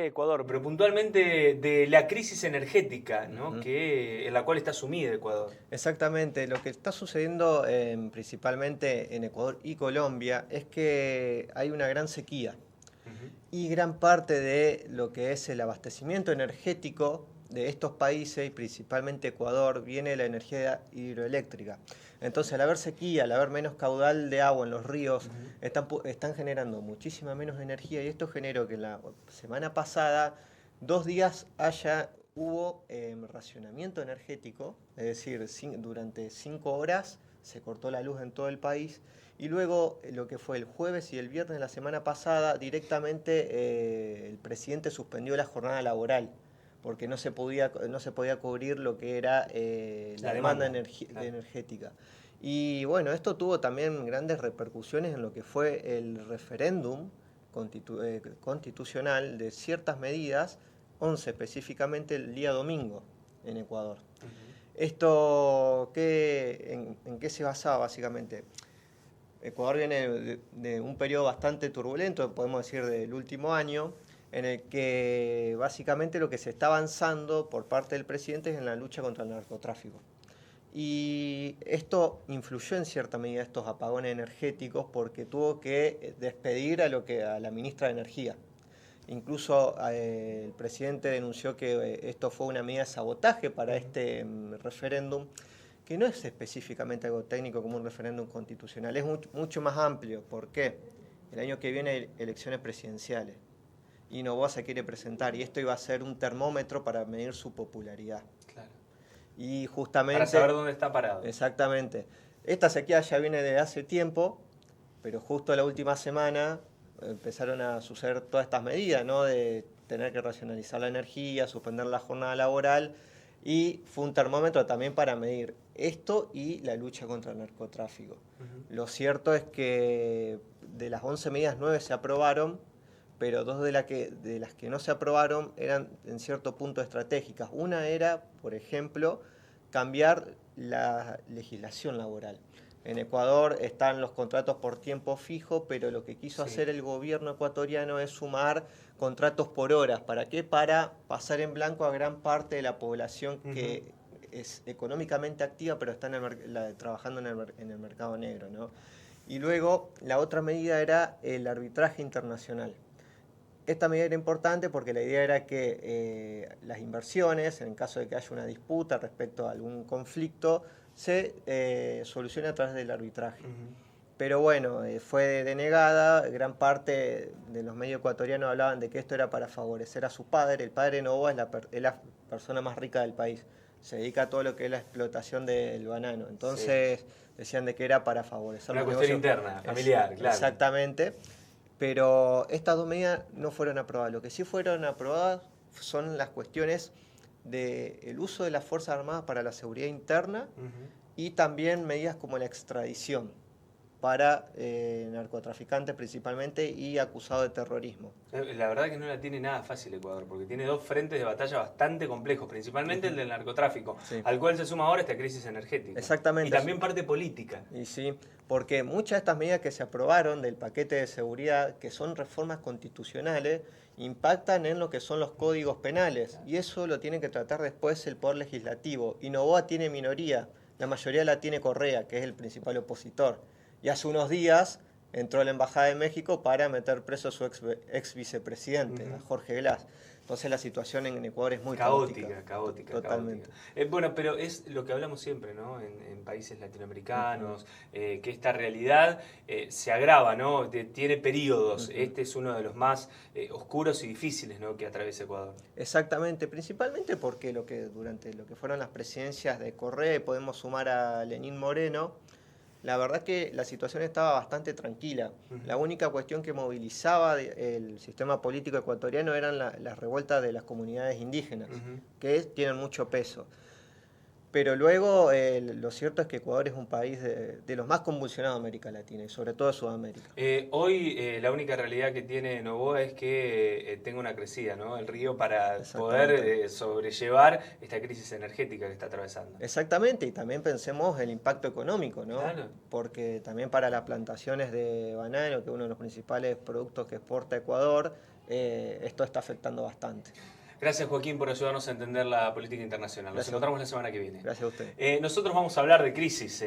de Ecuador, pero puntualmente de la crisis energética, ¿no? En la cual está sumida Ecuador. Exactamente, lo que está sucediendo principalmente en Ecuador y Colombia es que hay una gran sequía Ujú. y gran parte de lo que es el abastecimiento energético de estos países, y principalmente Ecuador, viene de la energía hidroeléctrica. Entonces, al haber sequía, al haber menos caudal de agua en los ríos, están generando muchísima menos energía, y esto generó que en la semana pasada, 2 días hubo racionamiento energético, es decir, durante 5 horas se cortó la luz en todo el país. Y luego, lo que fue el jueves y el viernes de la semana pasada, directamente el presidente suspendió la jornada laboral, porque no se podía cubrir lo que era la La demanda demanda. Claro. energética. Y bueno, esto tuvo también grandes repercusiones en lo que fue el referéndum constitucional de ciertas medidas, 11 específicamente el día domingo en Ecuador. Ujú. ¿Esto en qué se basaba básicamente? Ecuador viene de un periodo bastante turbulento, podemos decir del último año, en el que básicamente lo que se está avanzando por parte del presidente es en la lucha contra el narcotráfico. Y esto influyó en cierta medida estos apagones energéticos, porque tuvo que despedir a la ministra de Energía. Incluso el presidente denunció que esto fue una medida de sabotaje para este referéndum, que no es específicamente algo técnico como un referéndum constitucional, es mucho más amplio. ¿Por qué? El año que viene hay elecciones presidenciales y Noboa se quiere presentar, y esto iba a ser un termómetro para medir su popularidad. Claro. Y Para saber justamente, dónde está parado. exactamente, esta sequía ya viene de hace tiempo, pero justo la última semana empezaron a suceder todas estas medidas, ¿no? De tener que racionalizar la energía, suspender la jornada laboral, y fue un termómetro también para medir esto y la lucha contra el narcotráfico. Ujú. Lo cierto es que de las 11 medidas, 9 se aprobaron, pero dos de las que no se aprobaron eran en cierto punto estratégicas. Una era, por ejemplo, cambiar la legislación laboral. En Ecuador están los contratos por tiempo fijo, pero lo que quiso Sí. hacer el gobierno ecuatoriano es sumar contratos por horas. ¿Para qué? Para pasar en blanco a gran parte de la población Ujú. que es económicamente activa, pero está trabajando en el mercado negro, ¿no? Y luego la otra medida era el arbitraje internacional. Esta medida era importante porque la idea era que las inversiones, en caso de que haya una disputa respecto a algún conflicto, se solucione a través del arbitraje. Ujú. Pero bueno, fue denegada. Gran parte de los medios ecuatorianos hablaban de que esto era para favorecer a su padre. El padre Noboa es la persona más rica del país. Se dedica a todo lo que es la explotación del banano. Sí. Entonces decían de que era para favorecer Una los cuestión negocios. interna, familiar, claro. Exactamente. Pero estas dos medidas no fueron aprobadas. Lo que sí fueron aprobadas son las cuestiones del uso de las Fuerzas Armadas para la seguridad interna, Ujú. y también medidas como la extradición para narcotraficantes principalmente y acusados de terrorismo. La verdad que no la tiene nada fácil Ecuador, porque tiene dos frentes de batalla bastante complejos, principalmente el Ujú. del narcotráfico, Sí, al cual se suma ahora esta crisis energética. Y exactamente. también parte política. Y sí, porque muchas de estas medidas que se aprobaron del paquete de seguridad, que son reformas constitucionales, impactan en lo que son los códigos penales, y eso lo tiene que tratar después el Poder Legislativo. Y Noboa tiene minoría, la mayoría la tiene Correa, que es el principal opositor. Y hace unos días entró a la Embajada de México para meter preso a su ex vicepresidente, a Ujú. Jorge Glass. Entonces la situación en Ecuador es muy caótica. Caótica, caótica, caótica. Totalmente. Bueno, pero es lo que hablamos siempre, ¿no? En países latinoamericanos, que esta realidad se agrava, ¿no? Tiene periodos. Ujú. Este es uno de los más oscuros y difíciles, ¿no? Que atraviesa Ecuador. Exactamente, principalmente porque durante lo que fueron las presidencias de Correa, y podemos sumar a Lenín Moreno, la verdad que la situación estaba bastante tranquila. La Ujú. única cuestión que movilizaba el sistema político ecuatoriano eran las revueltas de las comunidades indígenas, Ujú. que tienen mucho peso. Pero luego lo cierto es que Ecuador es un país de los más convulsionados de América Latina, y sobre todo de Sudamérica. Hoy la única realidad que tiene Novoa es que tenga una crecida, ¿no? El río para poder Exactamente. sobrellevar esta crisis energética que está atravesando. Exactamente, y también pensemos el impacto económico, ¿no? Claro. Porque también para las plantaciones de banano, que es uno de los principales productos que exporta Ecuador, esto está afectando bastante. Gracias, Joaquín, por ayudarnos a entender la política internacional. Nos encontramos la semana que viene. Gracias a usted. Nosotros vamos a hablar de crisis.